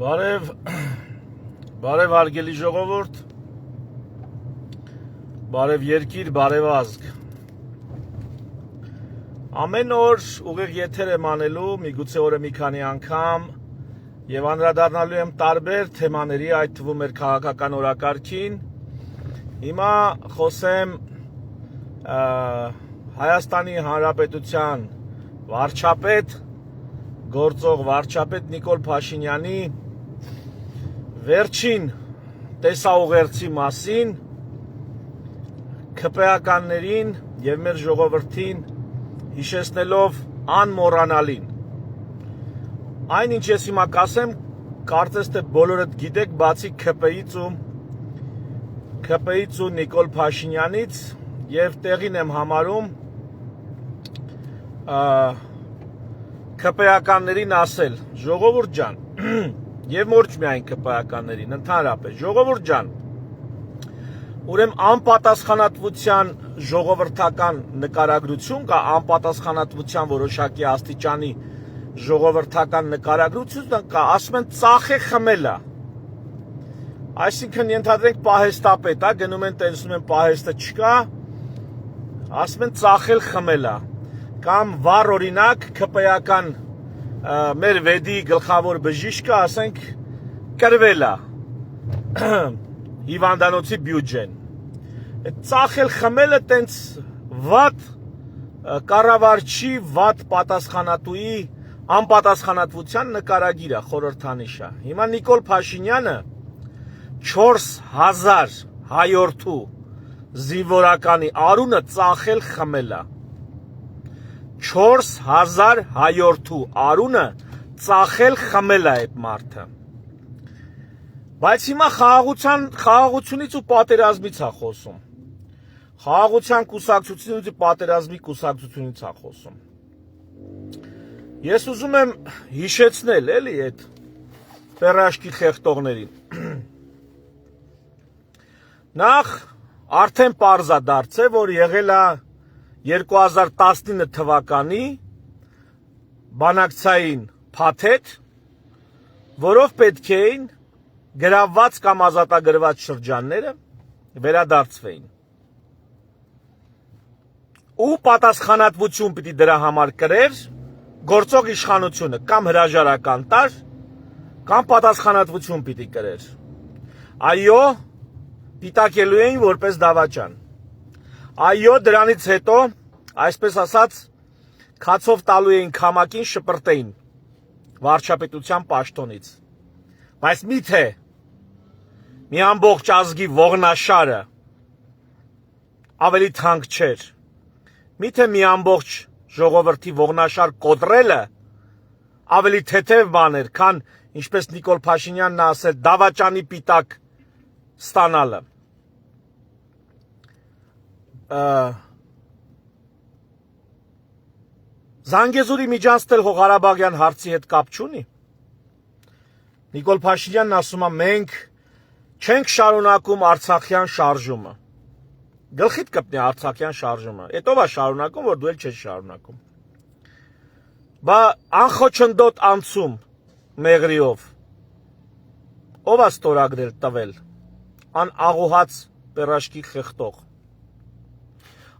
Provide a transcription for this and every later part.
Բարև, բարև հարգելի ժողովուրդ, բարև երկիր, բարև ազգ։ Ամեն օր ուղիղ եթեր եմ անելու, միգուցե օրը մի քանի անգամ, եւ անդրադառնալու եմ տարբեր թեմաների, այդ թվում մեր քաղաքական օրակարգին։ Հիմա խոսեմ Հայաստանի Հանրապետության վարչապետ, գործող վարչապետ Նիկոլ Փաշինյանի վերջին տեսաուղերձի մասին, ՔՊ-ականներին եւ մեր ժողովրդին հիշեցնելով անմոռանալին։ Այն ինչ ես հիմա կասեմ, կարծես թե բոլորդ գիտեք, բացի ՔՊ-ից ու Նիկոլ Փաշինյանից, եւ տեղին եմ համարում ՔՊ-ականներին ասել. ժողովուրդ ջան, եւ ոչ միայն ՔՊ-ականներին, ընդհանրապես, ժողովուրդ ջան, ուրեմն անպատասխանատվության ժողովրդական նկարագրություն կա, անպատասխանատվության որոշակի աստիճանի ժողովրդական նկարագրություն կա, ասում են ծախե խմելա։ Այսինքն ենթադրենք պահեստապետ, գնում են տեսնում են պահեստը չկա, ասում են ծախել խմելա, կամ վառ օրինակ ՔՊ-ական մեր վեդի գլխավոր բժիշկը, ասենք, կրվել է հիվանդանոցի բյուջեն։ Ծախել խմելը տենց վատ կառավարչի, վատ պատասխանատուի անպատասխանատվության նկարագիր է, խորհրդանիշ է։ Հիմա Նիկոլ Փաշինյանը 4000 հայորդու զինվորականի արունը ծախել խմելա։ 4000 հայորդու արունը ծախել խմելա այդ մարդը։ Բայց հիմա խաղաղությունից ու պատերազմից է խոսում։ Խաղաղության կուսակցությունից ու պատերազմի կուսակցությունից է խոսում։ Ես ուզում եմ հիշեցնել էլի այդ պերաշկի խեղտողներին։ Նախ արդեն պարզ է դարձել, որ եղել է 2019 թվականի բանակցային փաթեթ, որով պետք էին գրավված կամ ազատագրված շրջանները վերադարձվեին։ Ու պատասխանատվություն պիտի դրա համար կրեր գործող իշխանությունը, կամ հրաժարական տար, կամ պատասխանատվություն պիտի կրեր։ Այո, պիտակելու էին որպես դավաճան։ Այո, դրանից հետո, այսպես ասած, քացով տալու էին քամակին, շպրտեին վարչապետության պաշտոնից։ Բայց միթե մի ամբողջ ազգի ողնաշարը ավելի թանկ չէր։ Միթե մի ամբողջ ժողովրդի ողնաշար կոտրելը ավելի թեթև բան էր, քան ինչպես Նիկոլ Փաշինյանն ասել, դավաճանի պիտակ ստանալը։ Զանգեզուրի միջանցել Ղարաբաղյան հարցի հետ կապ չունի։ Նիկոլ Փաշինյանն ասում է, մենք չենք շարունակում Արցախյան շարժումը։ Գլխիդ կպնի Արցախյան շարժումը։ Էդ ով է շարունակում, որ դու էլ չես շարունակում։ Բա անխոչնդոտ անցում մեղրիով։ Ով է ստորագրել տվել։ Անաղոհած պերաշկի խեղտող։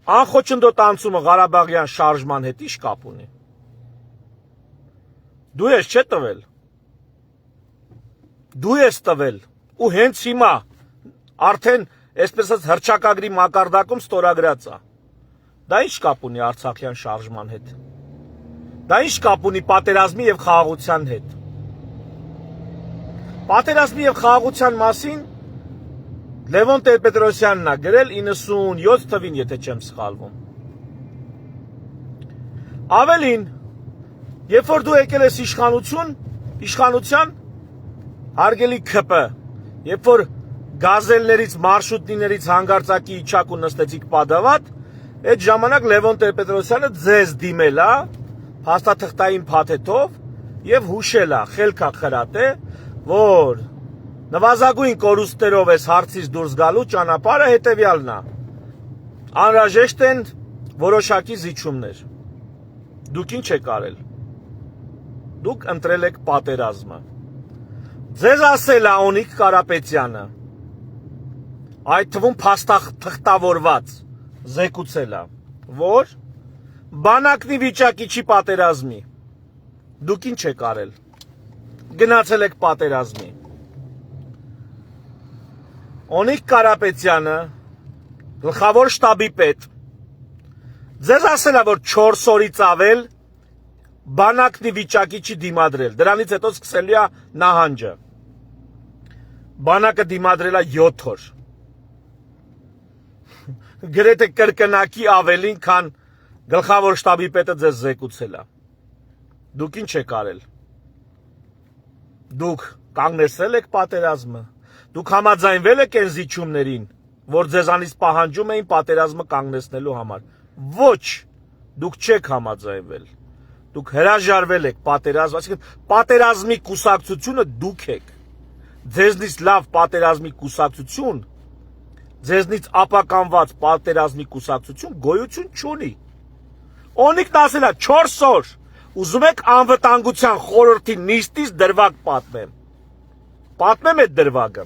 Անխոչնդոտ անցումը Ղարաբաղյան շարժման հետ ի՞նչ կապ ունի։ Դու ես չէ տվել։ Դու ես տվել ու հենց հիմա արդեն այսպես ասած հռչակագրի մակարդակում ստորագրած է։ Դա ի՞նչ կապ ունի Արցախյան շարժման հետ։ Դա ի՞նչ կապ ունի պատերազմի եւ խաղաղության հետ։ Պատերազմի եւ խաղաղության մասին Լևոն Տեր-Պետրոսյանն է գրել 97 թվին, եթե չեմ սխալվում։ Ավելին, երբ որ դու եկել ես իշխանության, հարգելի ՔՊ, երբ որ գազելներից, մարշրուտներից հանգարցակի իջաք ու նստեցիք падավատ, այդ ժամանակ Լևոն Տեր-Պետրոսյանը ձեզ դիմել է փաստաթղթային փաթեթով եւ հուշել է, խելք է խրատե, որ նվազագույն կորուստերով այս հարցից դուրս գալու ճանապարհը հետևյալն է։ Անհրաժեշտ են որոշակի զիջումներ։ Դուք ինչ եք արել։ Դուք ընտրել եք պատերազմը։ Ձեզ ասել է Օնիկ Կարապետյանը, այդ թվում թղթավորված, զեկուցել է, որ բանակնի վիճակի չի պատերազմի, դուք ինչ եք արել, գնացել եք պատերազմի։ Օնիկ Կարապետյանը, գլխավոր շտաբի պետ, ձեզ ասել է, որ 4 օրից ավել բանակնի վիճակի չի դիմադրել, դրանից հետո սկսելու է նահանջը։ Բանակը դիմադրել է 7 օր։ Գրեթե կրկնակի ավելին, քան գլխավոր շտաբի պետը ձեզ զեկուցել է։ Դուք ինչ եք արել։ Դուք կանգնեցրել եք պատերազմը։ Դուք համաձայնվել եք այն զիջումներին, որ ձեզանից պահանջում էին պատերազմը կանգնեցնելու համար։ Ոչ, դուք չեք համաձայնվել։ Դուք հրաժարվել եք պատերազմ, այսինքն պատերազմի կուսակցությունը դուք եք։ Ձեզնից լավ պատերազմի կուսակցություն, ձեզնից ապականված պատերազմի կուսակցություն գոյություն չունի։ Օնիկն ասել է 4 օր, ուզում եք անվտանգության խորհրդի նիստից դրվագ պատմեմ։ Պատմեմ այդ դրվագը։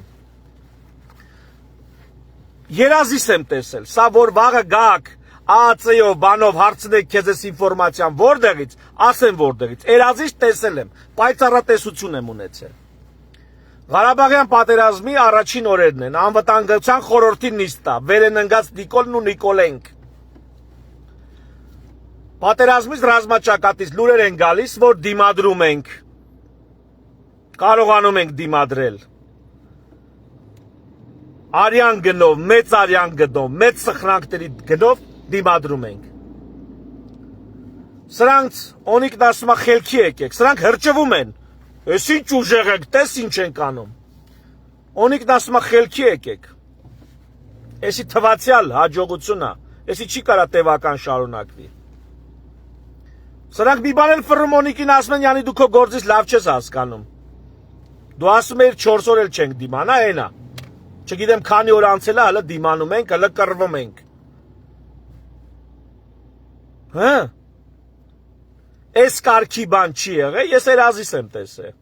Երազիս եմ տեսել, սա որ վաղը գաք, ԱԱՑ-ով, բանով հարցնեք քեզ այս ինֆորմացիան որտեղից, ասեմ որտեղից, երազից տեսել եմ, պայծառատեսություն եմ ունեցել։ Ղարաբաղյան պատերազմի առաջին օրերն են, անվտանգության խորհրդի նիստա, վեր են ընկած Նիկոլն ու Նիկոլենք։ Պատերազմից ռազմաճակատից լուրեր են գալիս, որ դիմադրում ենք, կարողանում ենք դիմադրել։ Արյան գնով, մեծ արյան գնով, մեծ սխրանքների գնով դիմադրում ենք։ Սրանց Օնիկն ասում է խելքի եկեք, սրանք հրճվում են։ Էս ինչ ուժեղ եք, տես ինչ ենք անում։ Օնիկն ասում է խելքի եկեք։ Էսի թվացյալ հաջողություն է, էսի չի կարա տևական շարունակվի։ Սրանք մի բան էլ ֆռում Օնիկին ասում են, յանի դու քո գործից լավ չես հասկանում։ Դու ասում ես 4 օր էլ չենք դիմանա, այնա։ Չգիտեմ քանի օր անցել է, հələ դիմանում ենք, հələ կռվում ենք։ Հա։ Այս կարգի բան չի եղել, ես երազիս եմ տեսել։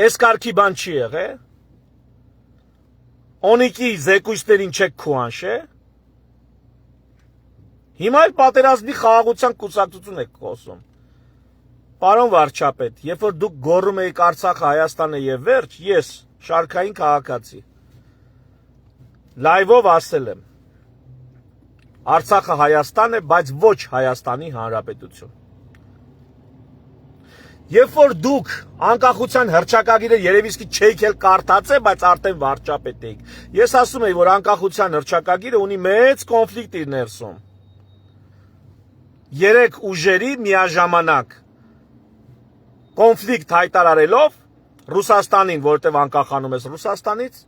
Այս կարգի բան չի եղել։ Օնիկի զեկույցներին չեք քուանշե։ Հիմա էլ պատերազմի խաղաղության կուսակցություն եք խոսում։ Պարոն վարչապետ, երբ որ դուք գոռում եք Արցախը, Հայաստանը եւ վերջ, ես շարքային քաղաքացի լայվով ասել եմ, Արցախը Հայաստան է, բայց ոչ Հայաստանի Հանրապետություն։ Երբ որ դուք անկախության հռչակագիրը երևի չէիք էլ կարդացել, բայց արդեն վարչապետ եք։ Ես ասում եմ, որ անկախության հռչակագիրը ունի մեծ կոնֆլիկտ իր ներսում։ 3 ուժերի միաժամանակ կոնֆլիկտ հայտարարելով Ռուսաստանին, որտեղ անկախանում ես Ռուսաստանից,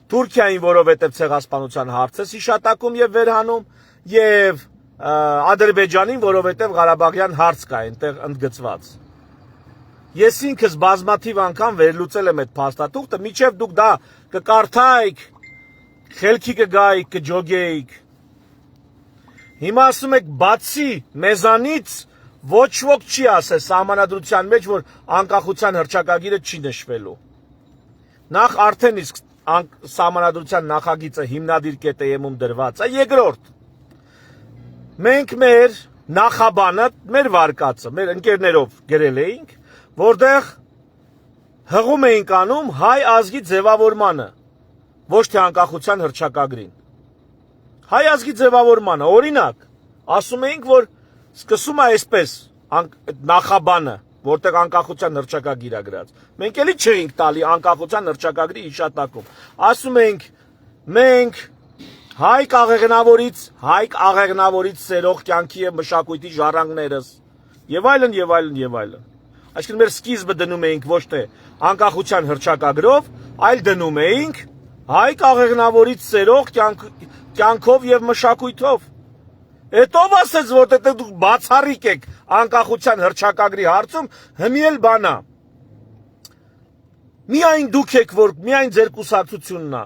Թուրքիային, որովհետև ցեղասպանության հարց է հիշատակում եւ վերհանում, եւ Ադրբեջանին, որովհետև Ղարաբաղյան հարց կա այնտեղ ընդգծված։ Ես ինքս բազմաթիվ անգամ վերլուծել եմ այդ փաստաթուղթը, միջև դուք դա կկարդայիք, խելքի կգայիք, կջոգեիք։ Հիմա ասում եք, բացի մեզանից ոչ ոք չի ասել սահմանադրության մեջ, որ անկախության հռչակագիրը չի նշվելու։ Նախ արդեն իսկ սահմանադրության նախագիծը հիմնադիր կետեյեմում դրված է, երկրորդ։ Մենք մեր նախաբանը, մեր վարկածը, մեր ընկերներով գրել էինք, որտեղ հղում էինք անում հայ ազգի ձևավորմանը, ոչ թե անկախության հռչակագրին։ Հայ ազգի ձևավորմանը, օրինակ, ասում էինք, որ սկսում է այսպես նախաբանը, որտեղ անկախության հռչակագիր է գրած։ Մենք էլի չէինք տալի անկախության հռչակագրի հիշատակում։ Ասում ենք, մենք հայ աղեղնավորից սերող կյանքի եւ մշակույթի ժառանգներս եւ այլն եւ այլն եւ այլն։ Այսինքն մեր սկիզբը դնում էինք ոչ թե անկախության հռչակագրով, այլ դնում էինք հայ աղեղնավորից սերող կյանքով եւ մշակույթով։ Հետո ասեց, որտեղ դուք բացառիկ եք անկախության հռչակագրի հարցում, հիմի էլ բանա։ Միայն դուք եք, որ միայն ձեր կուսակցությունն է։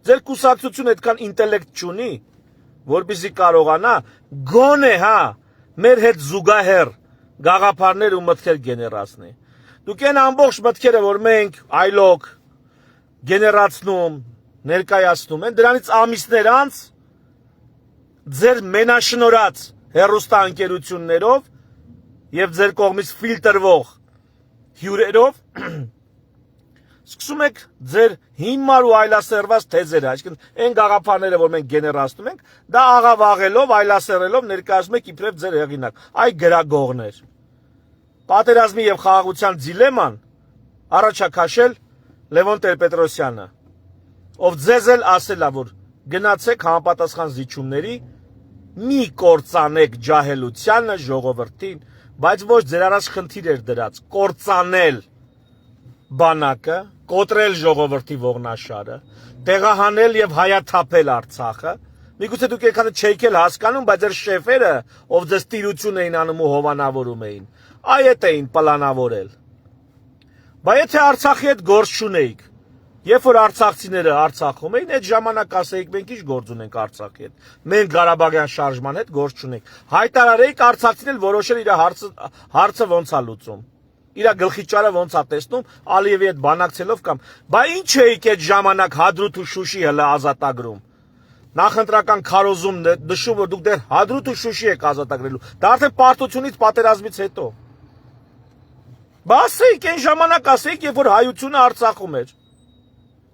Ձեր կուսակցությունը այդքան ինտելեկտ չունի, որպեսզի կարողանա գոնե, հա, մեր հետ զուգահեռ գաղափարներ ու մտքեր գեներացնի։ Դուք այն ամբողջ մտքերը, որ մենք այլոք գեներացնում, ներկայացնում են, դրանից ամիսներ անց ձեր մենաշնորած հեռուստաընկերություններով եւ ձեր կողմից ֆիլտրվող հյուրերով սկսում եք ձեր հիմար ու այլասերված թեզերը, այսինքն այն գաղափարները, որ մենք գեներացնում ենք, դա աղավաղելով, այլասերելով ներկայացնում եք իբրև ձեր հեղինակ, այ գրագողներ։ Պատերազմի եւ խաղաղության դիլեման առաջակաշել Լևոն Տեր-Պետրոսյանը, ով ձեզ էլ ասել է, որ գնացեք համապատասխան զիջումների, մի կործանեք ջահելությանը ժողովրդին, բայց ոչ ձեր առաջ խնդիր էր դրած, կործանել բանակը, կոտրել ժողովրդի ողնաշարը, տեղահանել եւ հայաթափել Արցախը։ Միգուցե դուք եկան չեք էլ հասկանում, բայց ձեր շեֆերը, ով ձեզ տիրություն էին անում ու հովանավորում էին, այդ էին պլանավորել։ Բայց եթե Արցախի հետ գործ չունեիք, երբ որ արցախցիները Արցախում էին, այդ ժամանակ ասեիք մենք ինչ գործ ունենք Արցախի հետ։ Մենք Ղարաբաղյան շարժման հետ գործ չունենք։ Հայտարարեիք Արցախցին էլ որոշել իր հարցը ոնց է լուծում։ Իր գլխի ճարը ոնց է տեսնում Ալիևի հետ բանակցելով կամ բա ինչ էիք այդ ժամանակ Հադրութ ու Շուշի հələ ազատագրում։ Նախընտրական քարոզում նշում որ դուք դեռ Հադրութ ու Շուշի եք ազատագրելու։ Դա արդեն պարտությունից պատերազմից հետո։ Բա ասեիք այն ժամանակ ասեիք, երբ որ հայությունը Արցախում էր։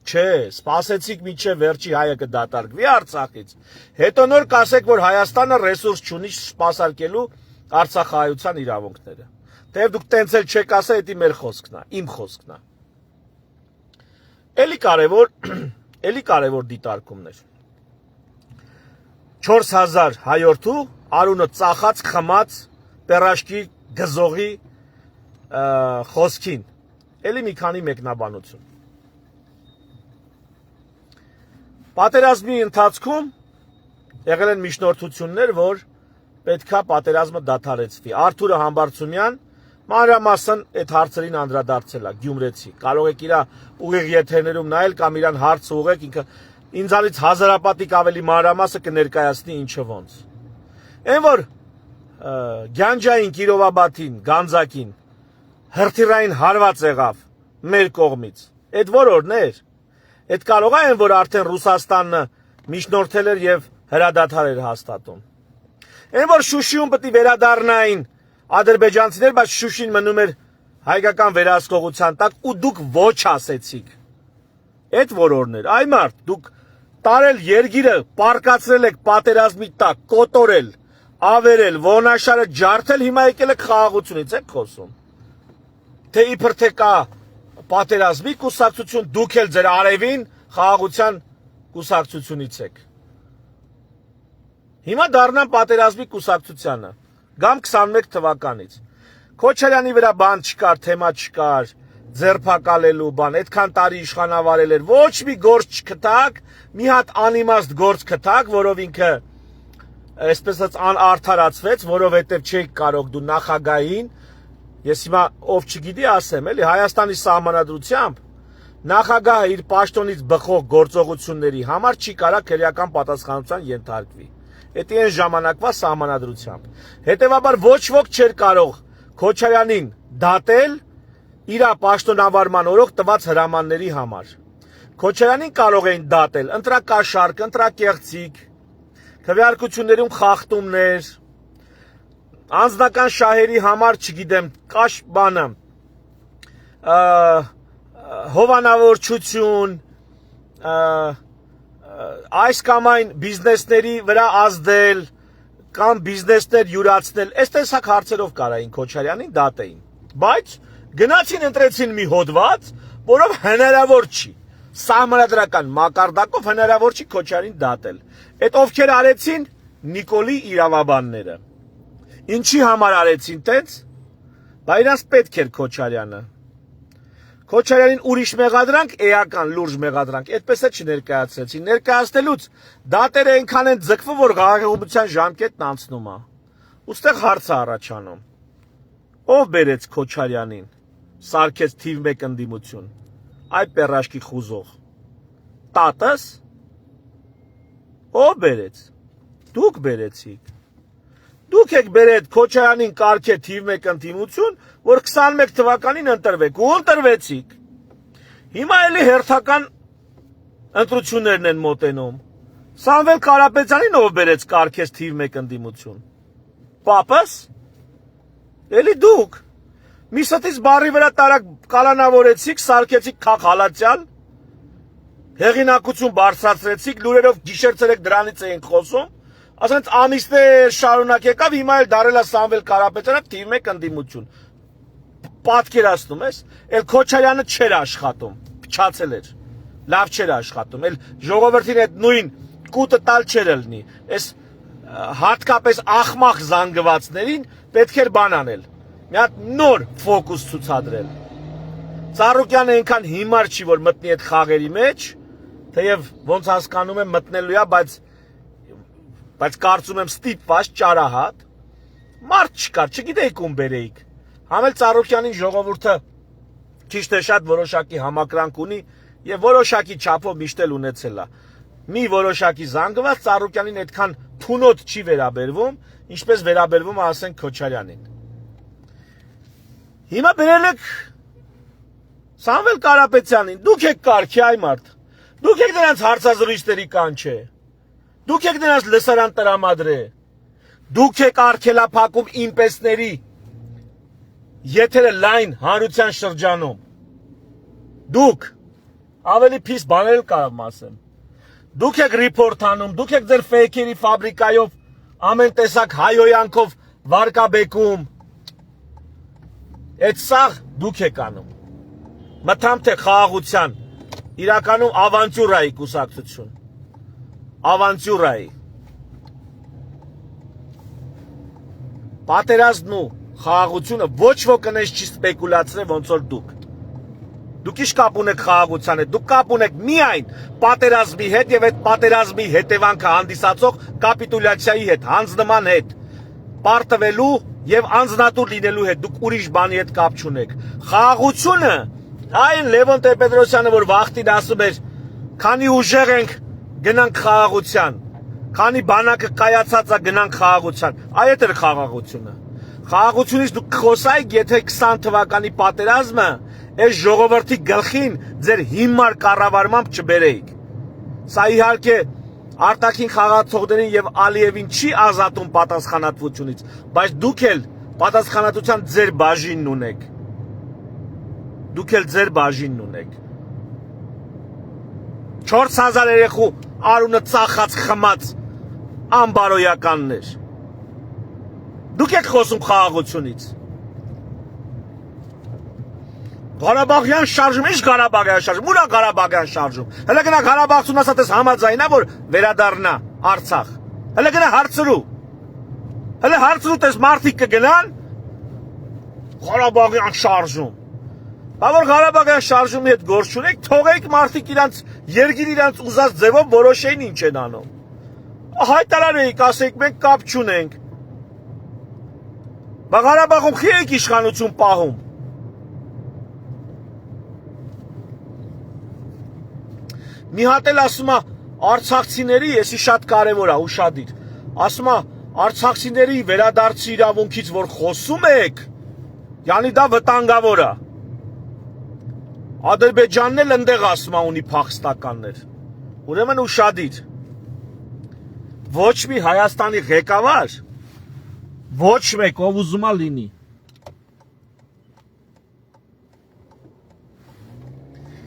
Չէ, սպասեցիք մինչև վերջի հայը կդատարկվի Արցախից։ Հետո նոր կասեք, որ Հայաստանը ռեսուրս չունի սպասարկելու արցախահայության իրավունքները։ Դե դուք տենց էլ չեք ասա, դա մեր խոսքն է, իմ խոսքն է։ Էլի կարևոր դիտարկումներ։ 4000 հայորդու արունը ծախած, խմած, պերաշկի գզողի խոսքին։ Էլի մի քանի մեկնաբանություն։ Պատերազմի ընթացքում եղել են միջնորդություններ, որ պետքա պատերազմը դադարեցվի։ Արթուրը Համբարձումյան մանրամասն այդ հարցերին անդրադարձել է, գյումրեցի։ Կարող եք իր ուղիղ եթերներում նայել կամ իրան հարցը ուղղեք, ինքը ինձանից հազարապատիկ ավելի մանրամասը կներկայացնի ինչը ոնց։ Այն որ Գյանջային Կիրովաբադին, Գանձակին հրթիռային հարված եղավ մեր կողմից։ Այդ որորներ։ Այդ կարող է այն, որ արդեն Ռուսաստանը միջնորդել էր եւ հրադադար էր հաստատում։ Այն որ Շուշիում պետք է վերադառնային ադրբեջանցիներ, բայց Շուշին մնում էր հայկական վերահսկողության տակ ու դուք ոչ ասեցիք։ Այդ որորներ, այ մարդ, դուք տարել երգիրը, պարկացրել եք պատերազմի տակ, կոտորել, ավերել, ողնաշարը ջարդել, հիմա եկել եք խաղաղությունից եք խոսում։ Թե իբր թե կա պատերազմի կուսակցություն, դուք էլ ձեր արևին խաղաղության կուսակցությունից եք։ Հիմա դառնան պատերազմի կուսակցությանը, գամ 21 թվականից։ Քոչարյանի վրա բան չկար, թեմա չկար, ձերբակալելու բան, այդքան տարի իշխանավարել էր, ոչ մի գործ չգտակ, մի հատ անիմաստ գործ գտակ, որով ինքը այսպես անարդարացվեց, որովհետև չէի կարող դու նախագահին, ես հիմա ով չգիտի ասեմ, էլի Հայաստանի սահմանադրությամբ նախագահը իր պաշտոնից բխող գործողությունների համար չի կարա քրեական պատասխանատվության ենթարկվի։ Դա այն ժամանակվա սահմանադրությամբ։ Հետևաբար ոչ ոք չէր կարող Քոչարյանին դատել իր պաշտոնավարման օրոք տված հրամանների համար։ Քոչարյանին կարող էին դատել ընտրակաշառք, ընտրակեղծիք, քվեարկություններում խախտումներ, անձնական շահերի համար, չգիտեմ, կաշ բանը, հովանավորչություն, այս կամ այն բիզնեսների վրա ազդել կամ բիզնեսներ յուրացնել, այս տեսակ հարցերով կարային Քոչարյանին դատեին։ Բայց գնացին ընտրեցին մի հոդված, որով հնարավոր չի, սահմանադրական մակարդակով հնարավոր չի Քոչարյանին դատել։ Այդ ովքեր արեցին Նիկոլի իրավաբանները։ Ինչի համար արեցին տենց, բա իրանց պետք էր Քոչարյանը։ Քոչարյանին ուրիշ մեղադրանք, էական լուրջ մեղադրանք, այդպես է չներկայացրեցին։ Ներկայացնելուց դատերը այնքան են ձգվում, որ գաղաղեղության ժամկետն անցնում է։ Ոստեղ հարց է առաջանում. ով բերեց Քոչարյանին, սարքեց թիվ 1 ընդդիմություն, այ պերաշկի խուզող։ Տատս։ Ով բերեց։ Դուք բերեցիք։ Դուք եք բերել Քոչարյանին կարգե թիվ 1 ընդդիմություն, որ 21 թվականին ընտրվեք ու ընտրվեցիք։ Հիմա էլի հերթական ընտրություններն են մոտենում։ Սամվել Կարապետյանին ով բերեց կարգես թիվ 1 ընդդիմություն։ Պապս։ Էլի դուք։ Մի ստից բարի վրա տարակ կալանավորեցիք, սարքեցիք քաղ հալածյալ, հեղինակություն բարձրացրեցիք, լուրերով գիշեր-ցերեկ դրանից էին խոսում, ասենց ամիսներ շարունակ եկավ, հիմա էլ դարել է Սամվել Կարապետյանը թիվ 1 ընդդիմություն։ Պատկերացնում ես, էլ Քոչարյանը չէր աշխատում, փչացել էր, լավ չէր աշխատում, էլ ժողովրդին այդ նույն կուտը տալ չէր լինի, այս հատկապես ախմախ զանգվածներին պետք էր բան անել, մի հատ նոր ֆոկուս ցուցադրել։ Ծառուկյանը այնքան հիմար չի, որ մտնի այդ խաղերի մեջ, թեև ոնց հասկանում եմ մտնելու է, բայց կարծում եմ ստիպված ճարահատ, մարդ չկար, չգիտեիք ում բերեիք։ Համել Ծառուկյանին ժողովուրդը քիչ թե շատ որոշակի համակրանք ունի եւ որոշակի չափով միշտ էլ ունեցել է։ Մի որոշակի զանգված Ծառուկյանին այդքան թունոտ չի վերաբերվում, ինչպես վերաբերվում է, ասենք, Քոչարյանին։ Հիմա բերել եք Սամվել Կարապետյանին, դուք եք կարգի այ մարդ, դուք եք նրանց հարցազրույցների կանչե, դուք եք նրանց լսարան տրամադրե, դուք եք արգելափակում իմպեսների եթերը լայն հանրության շրջանում, դուք, ավելի փիս բանել կարամ ասեմ, դուք եք ռիպորտ անում, դուք եք ձեր ֆեյքերի ֆաբրիկայով ամեն տեսակ հայոյանքով վարկաբեկում, այդ սաղ դուք եք անում, մտամ թե խաղաղության, իրականում ավանտյուրայի կուսակցություն, ավանտյուրայի, պատերազմն ու խաղաղությունը ոչ ոք ընես չի սպեկուլացրել ոնց որ դուք ինչ կապ ունեք խաղաղության հետ, դուք կապ ունեք միայն պատերազմի հետ եւ այդ պատերազմի հետևանքը հանդիսացող կապիտուլյացիայի հետ, հանձնման հետ, պարտվելու եւ անձնատուր լինելու հետ, դուք ուրիշ բանի հետ կապ չունեք։ Խաղաղությունը, այն Լևոն Տեր-Պետրոսյանը, որ վախտին ասում էր, քանի ուժեղ ենք, գնանք խաղաղության, քանի բանակը կայացած է, գնանք խաղաղության, այդ էր խաղաղությունը։ Խաղաղությունից դուք կխոսայիք, եթե 20 թվականի պատերազմը այս ժողովրդի գլխին ձեր հիմար կառավարմամբ չբերեիք։ Սա իհարկե արտաքին խաղացողներին եւ Ալիևին չի ազատում պատասխանատվությունից, բայց դուք էլ պատասխանատվության ձեր բաժինն ունեք։ Դուք էլ ձեր բաժինն ունեք։ 4000 երեխու արունը ծախած խմած անբարոյականներ։ Դուք եք խոսում խաղաղությունից։ Ղարաբաղյան շարժում, ինչ Ղարաբաղյան շարժում, ուրա Ղարաբաղյան շարժում։ Հələ գնա Ղարաբաղցուն ասած ես համաձայնա, որ վերադառնա Արցախ։ Հələ գնա հարցրու։ Հələ հարցրու տես մարդիկ կգնան Ղարաբաղյան շարժում։ Բավոր Ղարաբաղյան շարժումի հետ գործ չունեք, թողեք մարդիկ իրանց երգիր իրանց ուզած ձևով որոշեին ինչ են անում։ Հայտարարեիք, ասեիք մենք կապ չունենք։ Բա Ղարաբաղում խի եք իշխանություն պահում։ Մի հատ էլ ասում է արցախցիների, եսի շատ կարևոր է, ուշադիր։ Ասում է արցախցիների վերադարձի իրավունքից որ խոսում եք, յանի դա վտանգավոր է։ Ադրբեջանն էլ ընդեղ ասում է ունի փախստականներ։ Ուրեմն ուշադիր։ Ոչ մի Հայաստանի ղեկավար, ոչ մեկ ով ուզում է լինի։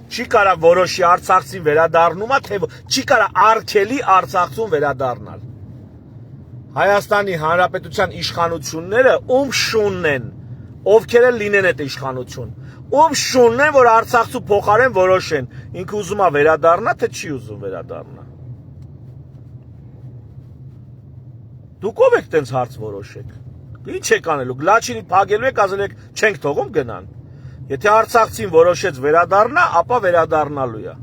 Չի կարա որոշի արցախցին վերադառնումա, թե չի կարա արգելի արցախցուն վերադառնալ։ Հայաստանի Հանրապետության իշխանությունները ում շունն են, ովքեր էլ լինեն այդ իշխանություն, ում շունն են, որ արցախցու փոխարեն որոշեն, ինքը ուզում է վերադառնա, թե չի ուզում վերադառնա։ Դուք ով եք տենց հարց որոշեք։ Ինչ եք անելու, գլաչին փագելու եք, ասել եք չենք թողում գնան։ Եթե արցախցին որոշեց վերադառնա, ապա վերադառնալու է։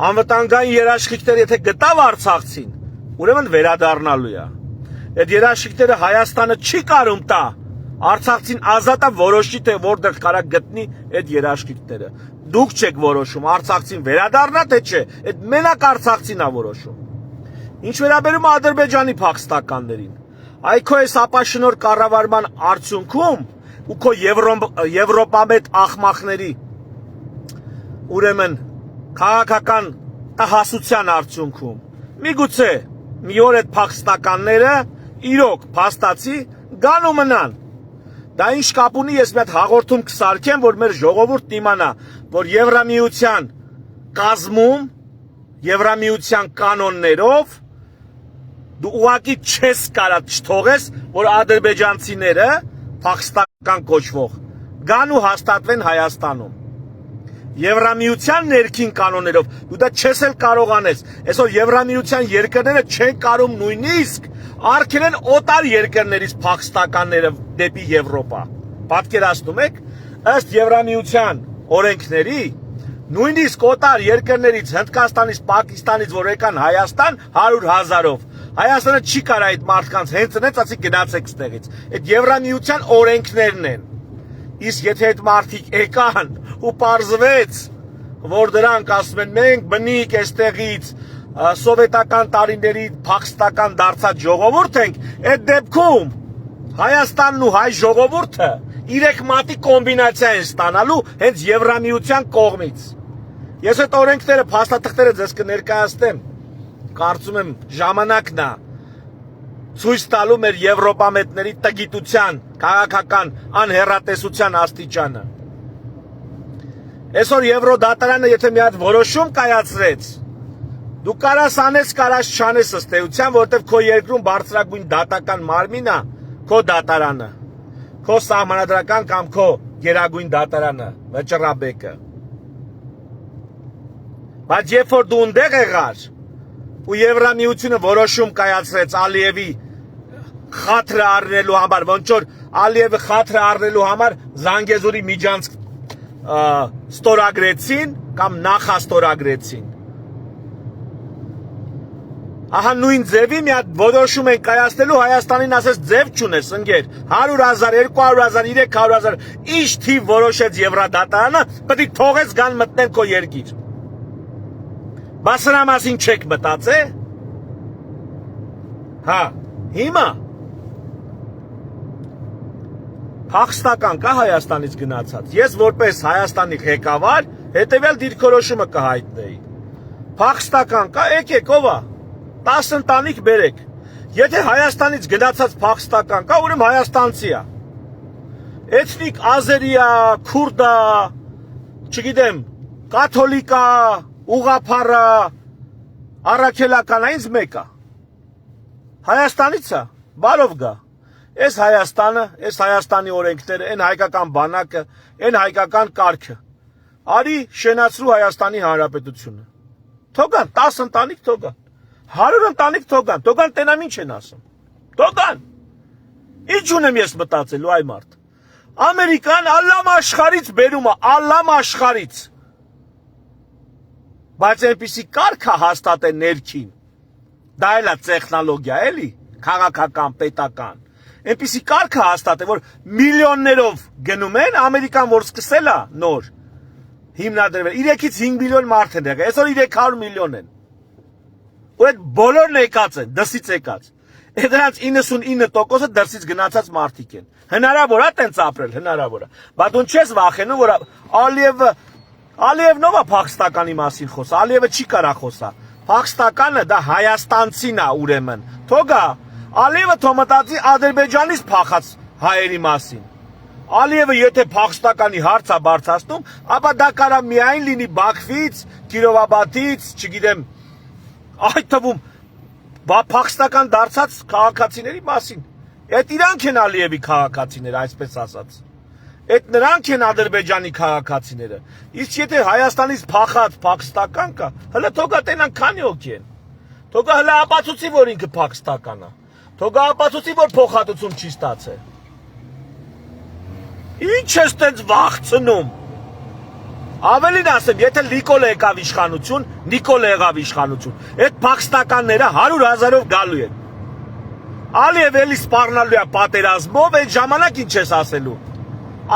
Անվտանգային երաշխիքները եթե գտավ արցախցին, ուրեմն վերադառնալու է։ Այդ երաշխիքները Հայաստանը չի կարում տա։ Արցախցին ազատա որոշի թե որտեղ կարա գտնի այդ երաշխիքները։ Դուք չեք որոշում արցախցին վերադառնա թե չէ, այդ մենակ արցախցին է որոշում։ Ինչ վերաբերում է Ադրբեջանի փախստականներին, այ քո այս ապաշնոր կառավարման արդյունքում ու քո եվրոպամետ ախմախների ուրեմն քաղաքական պատահասության արդյունքում միգուցե մի օր այդ փախստականները իրոք փաստացի գան ու մնան։ Դա ինչ կապ ունի, ես մի հատ հաղորդում կսարքեմ, որ մեր ժողովուրդն իմանա, որ Եվրամիության կազմում, Եվրամիության կանոններով դու ուղղակի չես կարա չթողես, որ ադրբեջանցիները փախստական կոչվող գան ու հաստատվեն Հայաստանում։ Եվրամիության ներքին կանոններով դու դա չես էլ կարողանես։ Այսօր Եվրամիության երկրները չեն կարող նույնիսկ արգելեն օտար երկրներից փախստականները դեպի Եվրոպա։ Պատկերացնում եք, ըստ Եվրամիության օրենքների, նույնիսկ օտար երկրներից Հնդկաստանից, Պակիստանից, որ եկան Հայաստան 100,000-ով, Հայաստանը չի կարող այդ մարդկանց հենց այնց ասի գնացեք ստեղից։ Այդ Եվրամիության օրենքներն են։ Իսկ եթե այդ մարդիկ եկան ու պարզվեց, որ դրանք ասում են մենք բնիկ այստեղից սովետական տարիների փախստական դարձած ժողովուրդ ենք, այդ դեպքում Հայաստանն ու հայ ժողովուրդը իրեք մատի կոմբինացիա են ստանալու հենց Եվրամիության կողմից։ Ես այդ օրենքները, փաստաթղթերը ձեզ կներկայացնեմ, կարծում եմ ժամանակն է ցույց տալու մեր եվրոպամետների տգիտության, քաղաքական անհեռատեսության աստիճանը։ Այսօր Եվրոդատարանը եթե մի հատ որոշում կայացրեց, դու կարաս անես, կարաս չանես ըստ էության, որովհետև քո երկրում բարձրագույն դատական մարմինն է քո դատարանը, քո սահմանադրական կամ քո գերագույն դատարանը, վճռաբեկը։ Բայց երբ որ դու ունդեղ եղար ու Եվրամիությունը որոշում կայացրեց Ալիևի խաթրը առնելու համար, ոնց որ Ալիևը խաթրը առնելու համար Զանգեզուրի միջանցք ստորագրեցին կամ նախաստորագրեցին։ Ահա նույն ձևի մի հատ որոշում են կայացնելու, Հայաստանին ասես ձև չունես, ընկեր, 100,000, 200,000, 300,000, ինչ թիվ որոշեց Եվրադատարանը, պետք է թողես գան մտնեն քո երկիր։ Բա սրա մասին չեք մտածե։ Հա, հիմա փախստական կա Հայաստանից գնացած։ Ես որպես Հայաստանի ղեկավար հետևյալ դիրքորոշումը կհայտնեի։ Փախստական կա, եկեք ով է, 10 ընտանիք բերեք։ Եթե Հայաստանից գնացած փախստական կա, ուրեմն հայաստանցի է։ Էթնիկ ազերի է, քուրդ է, չգիտեմ, կաթոլիկ է, ուղղափառ է, առաքելական է, ինձ մեկ է։ Հայաստանից է, բարով գա։ Այս Հայաստանը, այս Հայաստանի օրենքները, այն հայկական բանակը, այն հայկական կարգը։ Արի շենացրու Հայաստանի Հանրապետությունը։ Թողան 10 ընտանիք թողան, 100 ընտանիք թողան, թողան տենամ ինչ են ասում։ Թողան։ Ինչ ունեմ ես մտածելու այ մարդ։ Ամերիկան ալլամ աշխարից բերում է, ալլամ աշխարից։ Բայց այնպիսի կարգ է հաստատեն ներքին։ Դա էլ է տեխնոլոգիա, էլի, քաղաքական, պետական։ Այնպիսի կարգ է հաստատել, որ միլիոններով գնում են, Ամերիկան որ սկսել է նոր հիմնադրվել, 3-ից 5 միլիոն մարդ են եղել, այսօր 300 միլիոն են։ Ու այդ բոլորն եկած են, դրսից եկած։ Այդ դրանց 99%-ը դրսից գնացած մարդիկ են։ Հնարավոր է տենց ապրել, հնարավոր է։ Բայց դու չես վախենում, որ Ալիևն ով է փախստականի մասին խոսա, Ալիևը չի կարա խոսա։ Փախստականը դա հայաստանցին է ուրեմն։ Թողա Ալիևը թոմտածի Ադրբեջանից փախած հայերի մասին։ Ալիևը եթե փախստականի հարց է բարձրացնում, ապա դա կարա միայն լինի Բաքվից, Կիրովաբադից, չգիտեմ, այդ թվում փախստական դարձած քաղաքացիների մասին։ Այդ իրանք են Ալիևի քաղաքացիները, այսպես ասած։ Այդ նրանք են Ադրբեջանի քաղաքացիները։ Իսկ եթե Հայաստանից փախած փախստական կա, հələ թողա տենան քանի հոգի են։ Թողա հələ ապացուցի, որ ինքը փախստական է։ Թողա ապացուցի, որ փոխհատուցում չի ստացել։ Ինչ ես տենց վախցնում։ Ավելին ասեմ, եթե Նիկոլը եկավ իշխանություն, Նիկոլը եղավ իշխանություն, այդ փախստականները 100,000-ով գալու են։ Ալիև էլի սպառնալու է պատերազմով, այդ ժամանակ ինչ ես ասելու։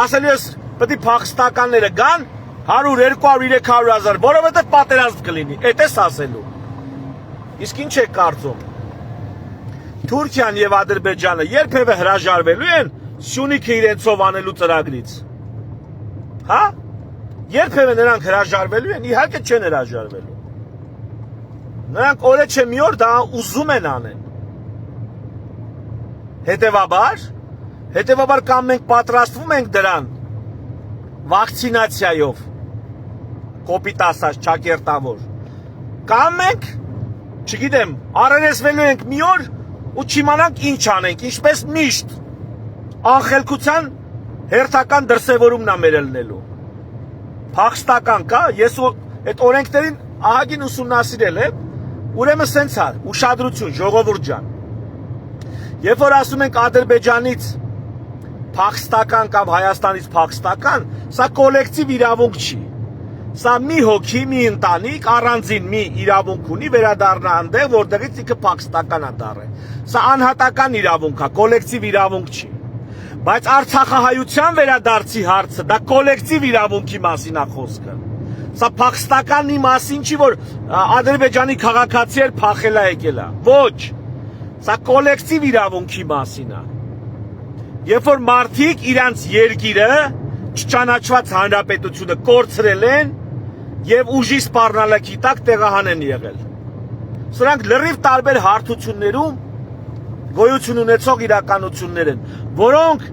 Ասելու ես պետք է փախստականները գան 100, 200, 300,000, որովհետև պատերազմ կլինի, այդ ես ասելու։ Իսկ ինչ եք կարծում։ Թուրքիան եւ Ադրբեջանը երբևէ հրաժարվելու են Սյունիքը իրենցով անելու ծրագրից։ Հա? Երբևէ նրանք հրաժարվելու են, իհարկե չեն հրաժարվելու։ Նրանք օրը չէ մի օր դա ուզում են անեն։ Հետևաբար կամ մենք պատրաստվում ենք դրան վակցինացիայով, կոպիտ ասած ճակերտավոր, կամ մենք, չգիտեմ, առերեսվելու ենք մի օր ու չիմանանք ինչ անենք, ինչպես միշտ անխելքության հերթական դրսևորումն է մեր ելնելու։ Փախստական կա, ես այդ օրենքներին ահագին ուսումնասիրել եմ, ուրեմն սենց է, ուշադրություն, ժողովուրդ ջան։ Երբ որ ասում ենք Ադրբեջանից փախստական կամ Հայաստանից փախստական, սա կոլեկտիվ իրավունք չի։ Սա մի հոգի, մի ընտանիք առանձին մի իրավունք ունի վերադառնա այնտեղ, որտեղից ինքը փախստական է դառել։ Սա անհատական իրավունք է, կոլեկտիվ իրավունք չի։ Բայց Արցախահայության վերադարձի հարցը դա կոլեկտիվ իրավունքի մասին է խոսքը։ Սա փախստականի մասին չի, որ Ադրբեջանի քաղաքացի էր փախել է եկել է։ Ոչ։ Սա կոլեկտիվ իրավունքի մասին է։ Երբ որ մարդիկ իրանց երկիրը չճանաչված հանրապետությունը կորցրել են եւ ուժի սպառնալիքի տակ տեղահան են եղել։ Սրանք լրիվ տարբեր հարթություններում գոյություն ունեցող իրականություններ են, որոնք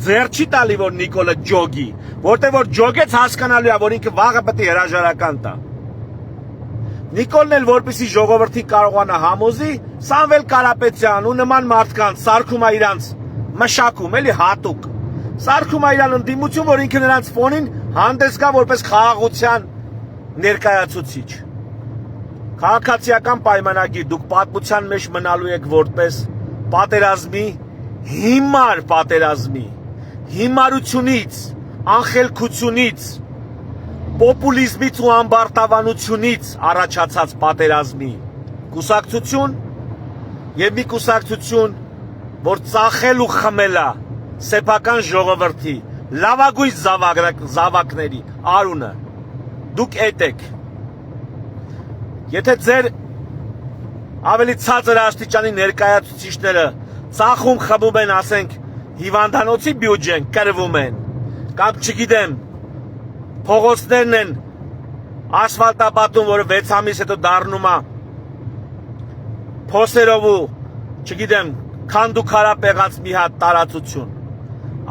ձեռ չի տալի, որ Նիկոլը ջոգի, որտեղ որ ջոգեց հասկանալու է, որ ինքը վաղը պետք է հրաժարական տա։ Նիկոլն էլ որպեսի ժողովրդին կարողանա համոզի, Սամվել Կարապետյան ու նման մարդկանց սարքում է իրանց մշակում, էլի հատուկ։ Սարքում է իրան ընդդիմություն, որ ինքը նրանց ֆոնին հանդես գա որպես խաղաղության ներկայացուցիչ։ Քաղաքացիական պայմանագիր, դուք պատմության մեջ մնալու եք որպես պատերազմի, հիմար պատերազմի, հիմարությունից, անխելքությունից, պոպուլիզմից ու ամբարտավանությունից առաջացած պատերազմի կուսակցություն եւ մի կուսակցություն, որ ծախել ու խմել է սեփական ժողովրդի լավագույն զավակների արունը։ Դուք էդ եք։ Եթե ձեր ավելի ցածր աստիճանի ներկայացուցիչները ծախում խմում են, ասենք, հիվանդանոցի բյուջեն կրվում են, կամ չգիտեմ, փողոցներն են ասֆալտապատում, որը 6 ամիս հետո դառնում է փոսերով ու, չգիտեմ, քանդուքարապեղած մի հատ տարածություն,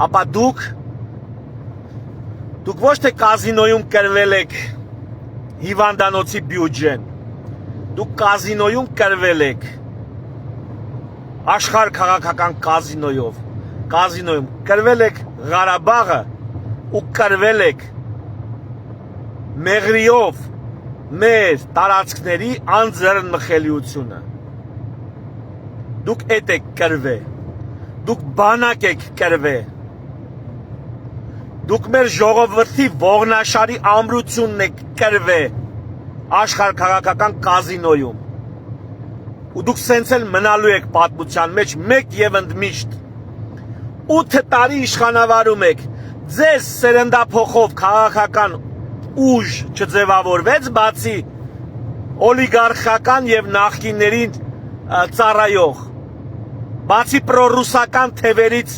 ապա դուք ոչ թե կազինոյում կրվել եք հիվանդանոցի բյուջեն, դուք կազինոյում կրվել եք աշխարհ քաղաքական կազինոյում կրվել եք Ղարաբաղը ու կրվել եք մեղրիով մեր տարածքների անձեռնմխելիությունը։ Դուք էդ եք կրվե, դուք բանակ եք կրվե, դուք մեր ժողովրդի ողնաշարի ամրությունն եք կրվե աշխարհ քաղաքական կազինոյում։ Ու դուք սենց էլ մնալու եք պատմության մեջ մեկ եւ ընդմիշտ։ 8 տարի իշխանավարում եք, ձեզ սերնդափոխով քաղաքական ուժ չձևավորվեց, բացի օլիգարխական եւ նախկիններին ծառայող, բացի պրոռուսական թևերից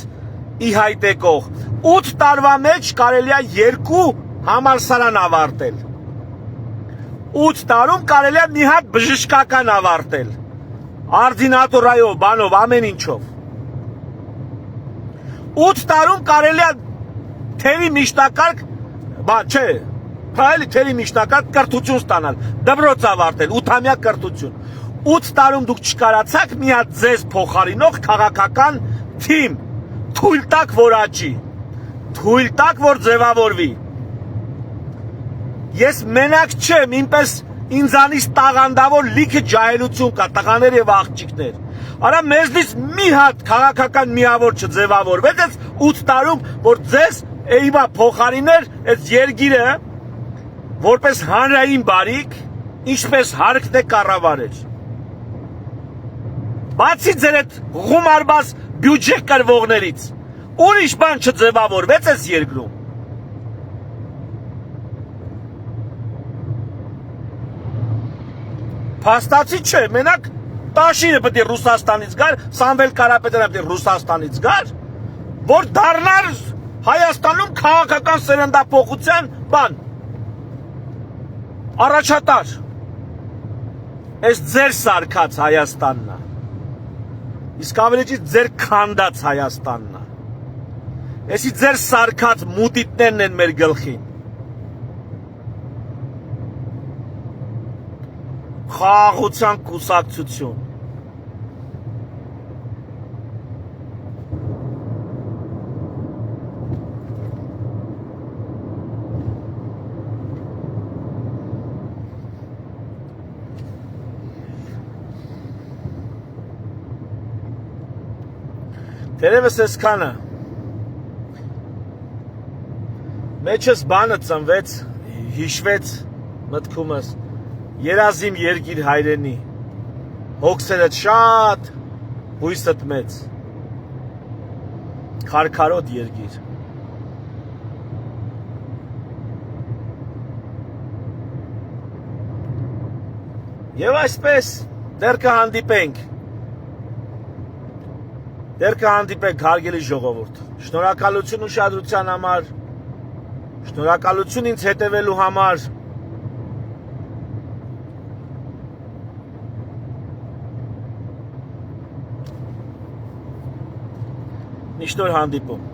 ի հայտ եկող, 8 տարվա մեջ կարելի է 2 համալսարան ավարտել, 8 տարում կարելի է մի հատ բժշկական ավարտել, արդինատորայով, բանով, ամեն ինչով, 8 տարում կարելի է թերի միշտակարգ, չէ, թերի միշտակարգ կրթություն ստանալ, դպրոց ավարտել, 8-ամյա կրթություն, 8 տարում դուք չկարացաք մի հատ ձեզ փոխարինող քաղաքական թիմ, թույլ տաք, որ աճի, թույլ տաք, որ ձևավորվի։ Ես մենակ չեմ, ինպես ինձանից տաղանդավոր լիքը ջահելություն կա, տղաներ եւ աղջիկներ։ Արա մեզնից մի հատ քաղաքական միավոր չձևավորվեց այս 8 տարում, որ ձեզ էիվա փոխարիներ այս երգիրը որպես հանրային բարիք, ինչպես հարկն է կառավարել։ Բացի ձեր այդ գումարված բյուջե կրվողներից, ուրիշ բան չձևավորվեց այս երկրում։ Փաստացի չէ, մենակ Տաշիրը պետք է Ռուսաստանից գար, Սամվել Կարապետյանը պետք է Ռուսաստանից գար, որ դառնար Հայաստանում քաղաքական սերնդափոխության բան, առաջատար։ Այս ձեր սարքած Հայաստանն է։ Իսկ ավելի ճիշտ ձեր քանդած Հայաստանն է։ Էսի ձեր սարքած մուտիտներն են մեր գլխին։ Խաղաղության կուսակցություն։ Տերևս այսքանը։ Մեջս բանը ծնվեց, հիշվեց մտքումս, երազիմ երգիր հայրենի, հոգսերդ շատ, հույսդ մեծ, քարքարոտ երգիր։ Եվ այսպես դեռ կհանդիպենք հարգելի ժողովուրդ։ Շնորհակալություն ուշադրության համար, շնորհակալություն ինձ հետևելու համար։ Միշտ օր հանդիպում։